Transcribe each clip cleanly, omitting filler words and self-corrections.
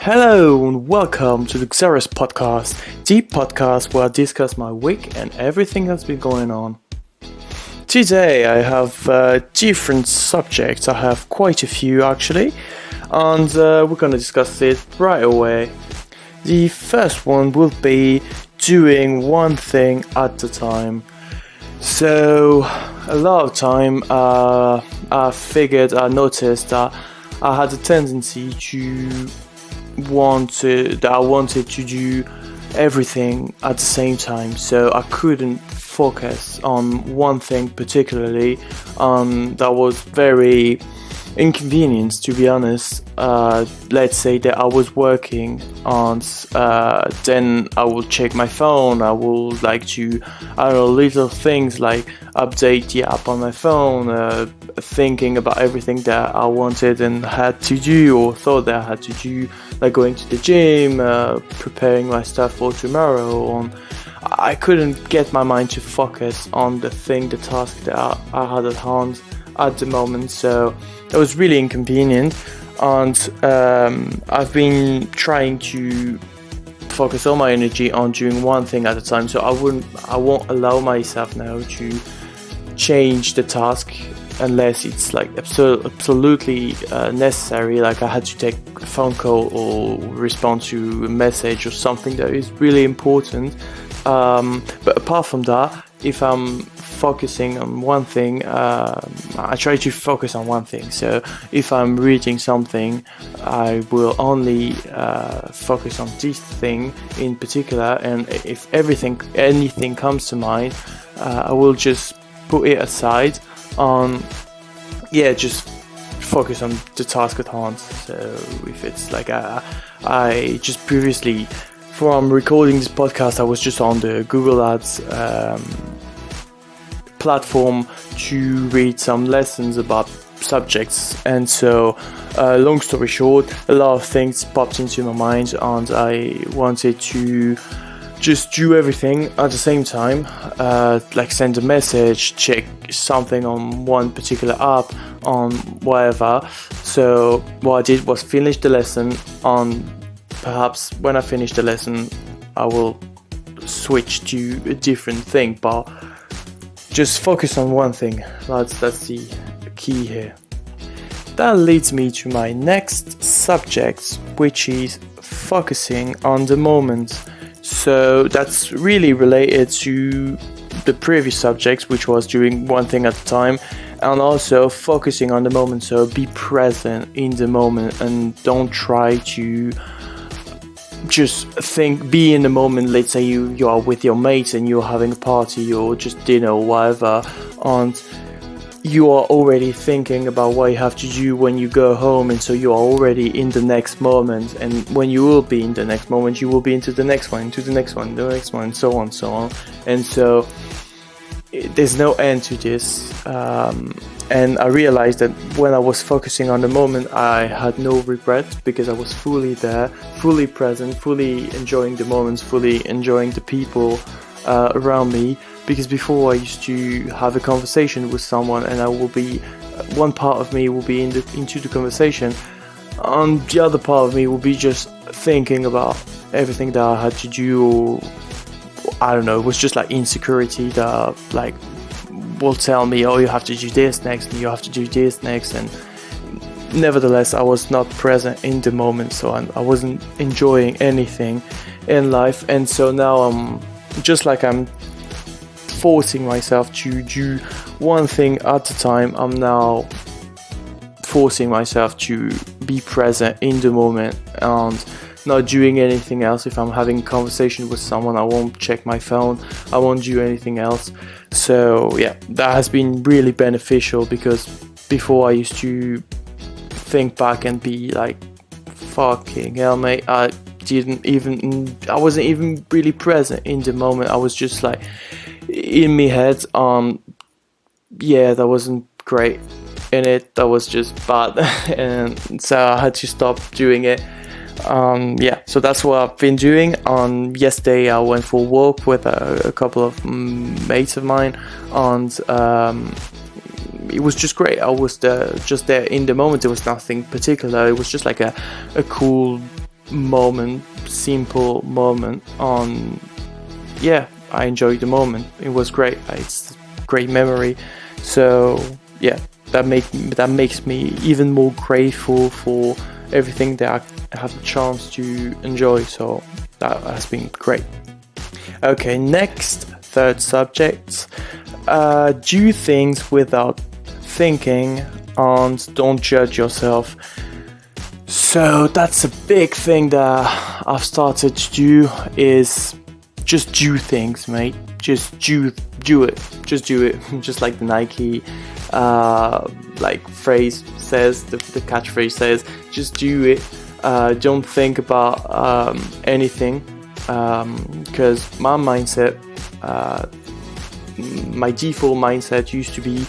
Hello and welcome to the Xerus Podcast, the podcast where I discuss my week and everything that's been going on. Today I have different subjects. I have quite a few actually, and we're going to discuss it right away. The first one will be doing one thing at a time. So a lot of time I noticed that I had a tendency to I wanted to do everything at the same time, so I couldn't focus on one thing particularly. That was very inconvenient, to be honest. Let's say that I was working on, then I will check my phone. I will like to, little things like update the app on my phone, thinking about everything that I wanted and had to do or thought that I had to do, like going to the gym, preparing my stuff for tomorrow. I couldn't get my mind to focus on the task that I had at hand at the moment, so it was really inconvenient. And I've been trying to focus all my energy on doing one thing at a time, so I won't allow myself now to change the task unless it's like absolutely necessary, like I had to take a phone call or respond to a message or something that is really important. But apart from that, if I'm focusing on one thing, I try to focus on one thing. So if I'm reading something, I will only focus on this thing in particular, and if anything comes to mind, I will just put it aside just focus on the task at hand. So if it's like I just previously, before I'm recording this podcast, I was just on the Google Ads platform to read some lessons about subjects, and so long story short, a lot of things popped into my mind and I wanted to just do everything at the same time, like send a message, check something on one particular app, on whatever. So what I did was finish the lesson, and perhaps when I finish the lesson I will switch to a different thing, but just focus on one thing. That's the key here. That leads me to my next subject, which is focusing on the moment. So that's really related to the previous subjects, which was doing one thing at a time, and also focusing on the moment. So be present in the moment and don't try to just be in the moment. Let's say you are with your mates and you're having a party or just dinner or whatever, and you are already thinking about what you have to do when you go home, and so you are already in the next moment, and when you will be in the next moment, you will be into the next one, the next one, and so on. And so there's no end to this, and I realized that when I was focusing on the moment, I had no regret, because I was fully there, fully present, fully enjoying the moments, fully enjoying the people around me. Because before I used to have a conversation with someone, and one part of me will be into the conversation, and the other part of me will be just thinking about everything that I had to do, or I don't know, it was just like insecurity that like will tell me, oh, you have to do this next, and you have to do this next, and nevertheless I was not present in the moment, so I wasn't enjoying anything in life. And so now I'm forcing myself to do one thing at a time. I'm now forcing myself to be present in the moment and not doing anything else. If I'm having a conversation with someone, I won't check my phone, I won't do anything else. So yeah, that has been really beneficial, because before I used to think back and be like, fucking hell mate, I wasn't even really present in the moment. I was just like in my head, that wasn't great in it, that was just bad. And so I had to stop doing it. So that's what I've been doing. Yesterday I went for a walk with a couple of mates of mine, and it was just great. I was just there in the moment. There was nothing particular. It was just like a cool moment, simple moment. On yeah, I enjoyed the moment. It was great. It's a great memory. So yeah, that makes me even more grateful for everything that I have the chance to enjoy. So that has been great. Okay, next, third subject. Do things without thinking and don't judge yourself. So that's a big thing that I've started to do, is just do things, mate. Just do it. Just do it. Just like the Nike phrase says, the catchphrase says, just do it. Don't think about anything, because my mindset, my default mindset used to be,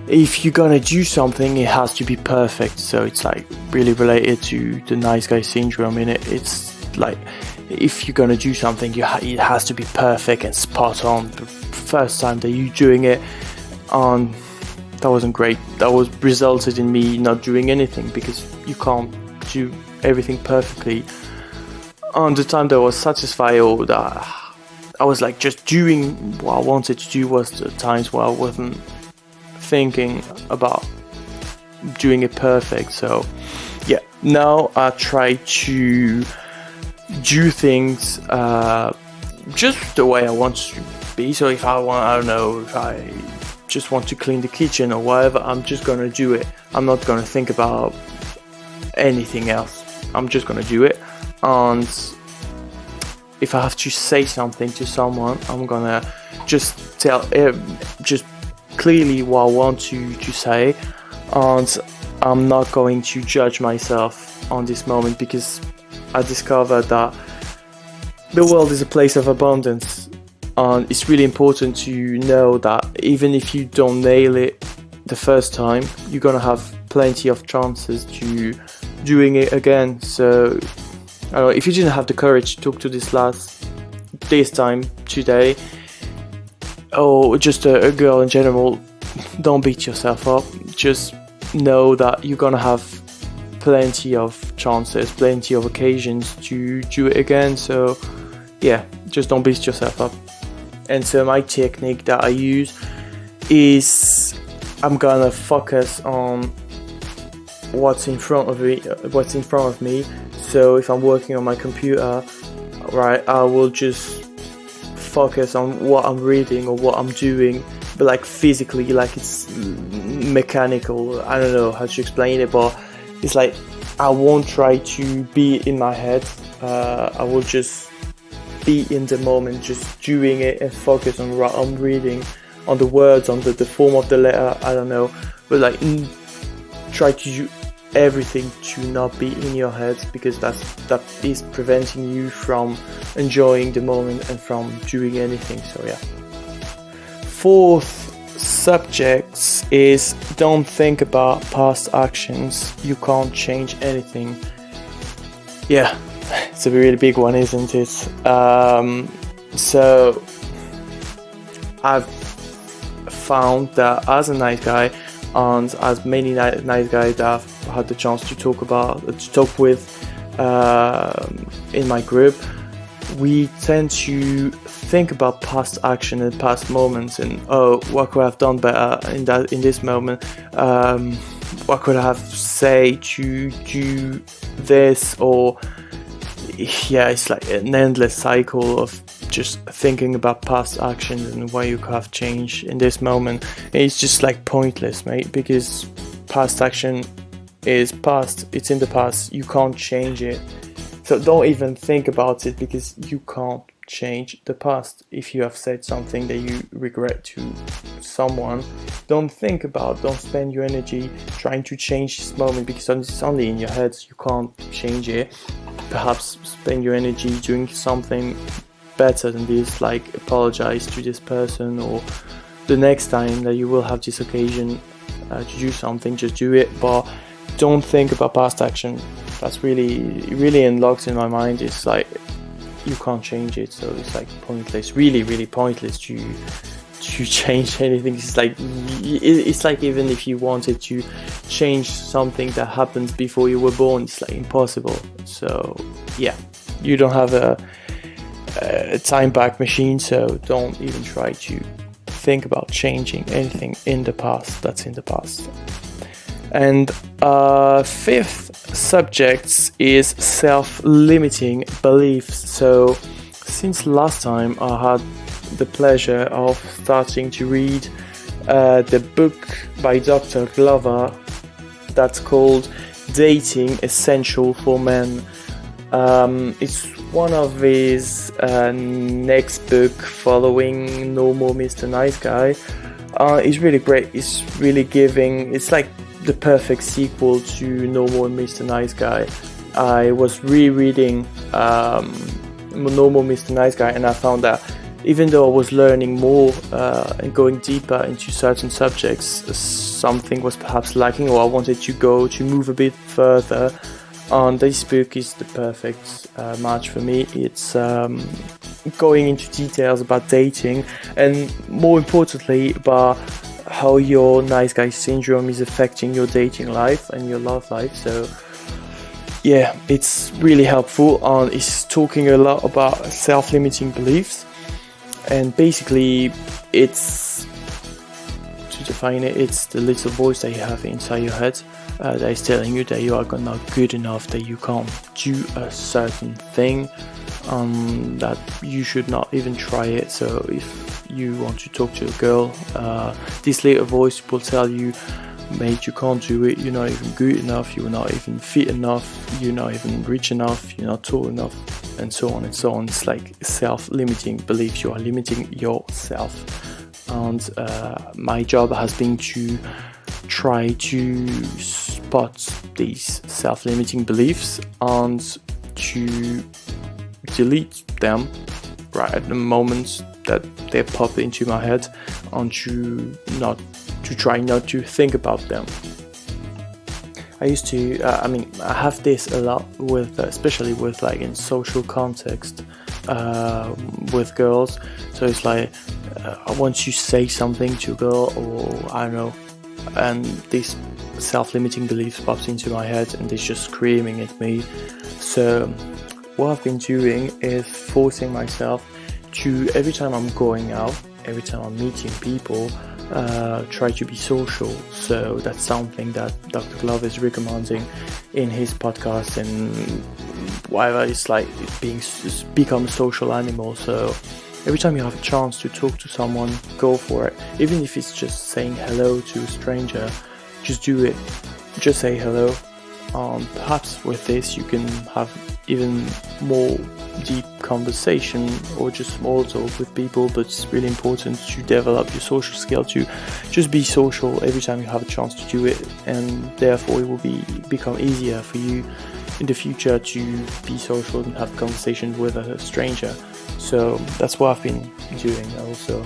if you're gonna do something, it has to be perfect. So it's like really related to the nice guy syndrome in it. It's like, if you're gonna do something, it has to be perfect and spot on the first time that you're doing it. And that wasn't great. That was resulted in me not doing anything, because you can't do everything perfectly. And the time that I was satisfied, or that I was like just doing what I wanted to do, was the times where I wasn't thinking about doing it perfect. So yeah, now I try to do things just the way I want to be. So if I just want to clean the kitchen or whatever, I'm just gonna do it. I'm not gonna think about anything else. I'm just gonna do it. And if I have to say something to someone, I'm gonna just tell just clearly what I want to say, and I'm not going to judge myself on this moment, because I discovered that the world is a place of abundance, and it's really important to know that even if you don't nail it the first time, you're gonna have plenty of chances to doing it again. So I don't know, if you didn't have the courage to talk to this time today, or just a girl in general, don't beat yourself up. Just know that you're gonna have plenty of chances, plenty of occasions to do it again. So yeah, just don't beat yourself up. And so my technique that I use is, I'm gonna focus on what's in front of me. So if I'm working on my computer, right, I will just focus on what I'm reading or what I'm doing, but like physically, like it's mechanical. I don't know how to explain it, but it's like I won't try to be in my head. I will just be in the moment, just doing it, and focus on what I'm reading, on the words, on the form of the letter. I don't know, but like try to do everything to not be in your head, because that is preventing you from enjoying the moment and from doing anything. So yeah. Fourth subject is, don't think about past actions. You can't change anything. Yeah, it's a really big one, isn't it? So I've found that as a nice guy, and as many nice guys that I've had the chance to talk with in my group, we tend to think about past action and past moments, and what could I have done better in this moment? What could I have said to do this? Or yeah, it's like an endless cycle of just thinking about past actions and what you could have changed in this moment. It's just like pointless, mate, because past action is past. It's in the past. You can't change it. So don't even think about it, because you can't change the past. If you have said something that you regret to someone, don't spend your energy trying to change this moment, because it's only in your head. You can't change it. Perhaps spend your energy doing something better than this, like apologize to this person, or the next time that you will have this occasion to do something, just do it. But don't think about past action. That's really unlocked in my mind. It's like you can't change it, so it's like pointless, really pointless to to change anything. It's like even if you wanted to change something that happened before you were born, it's like impossible. So yeah, you don't have a time back machine, so don't even try to think about changing anything in the past. That's in the past. And fifth subject is self-limiting beliefs. So since last time I had the pleasure of starting to read the book by Dr. Glover that's called Dating Essential for Men. It's one of his next book following No More Mr. Nice Guy. It's really great. It's like the perfect sequel to No More Mr. Nice Guy. I was rereading No More Mr. Nice Guy, and I found that even though I was learning more and going deeper into certain subjects, something was perhaps lacking, or I wanted to move a bit further. And this book is the perfect match for me. It's going into details about dating, and more importantly about how your nice guy syndrome is affecting your dating life and your love life. So yeah, it's really helpful, and it's talking a lot about self-limiting beliefs. And basically, it's, to define it, it's the little voice that you have inside your head that is telling you that you are not good enough, that you can't do a certain thing, that you should not even try it. So if you want to talk to a girl, this little voice will tell you, mate, you can't do it, you're not even good enough, you're not even fit enough, you're not even rich enough, you're not tall enough, and so on and so on. It's like self-limiting beliefs. You are limiting yourself. And my job has been to try to spot these self-limiting beliefs and to delete them right at the moment that they pop into my head, and to try not to think about them. I used to, I have this a lot with, especially with like in social context, with girls. So it's like, I want to say something to a girl, or I don't know, and this self-limiting belief pops into my head and it's just screaming at me. So what I've been doing is forcing myself to, every time I'm going out, every time I'm meeting people, try to be social. So that's something that Dr. Glove is recommending in his podcast, and whatever, it's like become a social animal. So every time you have a chance to talk to someone, go for it. Even if it's just saying hello to a stranger, just do it. Just say hello. Perhaps with this you can have even more deep conversation or just small talk with people, but it's really important to develop your social skill, to just be social every time you have a chance to do it, and therefore it will become easier for you in the future to be social and have conversations with a stranger. So that's what I've been doing also.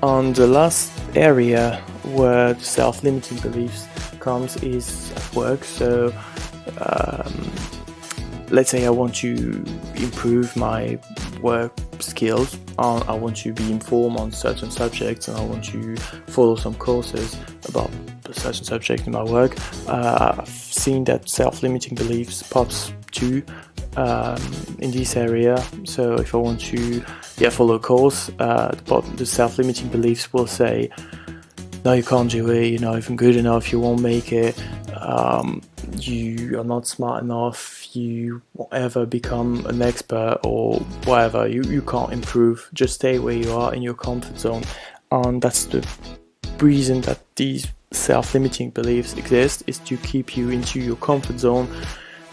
On the last area where the self-limiting beliefs comes is at work. So let's say I want to improve my work skills, I want to be informed on certain subjects, and I want to follow some courses about a certain subject in my work. I've seen that self-limiting beliefs pops too in this area. So if I want to follow a course, the self-limiting beliefs will say, no, you can't do it, you're not even good enough, you won't make it, you are not smart enough, you won't ever become an expert, or whatever, you can't improve, just stay where you are in your comfort zone. And that's the reason that these self-limiting beliefs exist, is to keep you into your comfort zone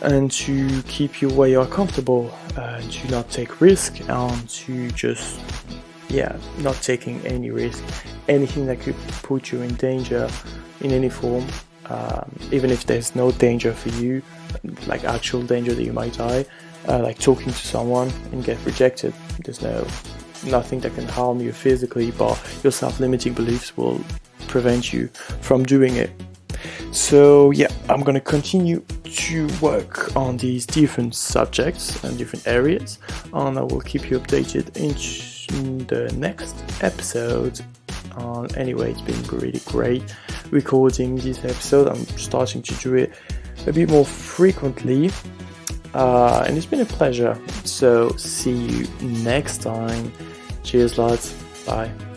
and to keep you where you are comfortable, to not take risk, and to just not taking any risk, anything that could put you in danger in any form, even if there's no danger for you, like actual danger that you might die, like talking to someone and get rejected. There's nothing that can harm you physically, but your self-limiting beliefs will prevent you from doing it. So I'm gonna continue to work on these different subjects and different areas, and I will keep you updated in in the next episode. Anyway, it's been really great recording this episode. I'm starting to do it a bit more frequently, and it's been a pleasure. So see you next time. Cheers, lads. Bye.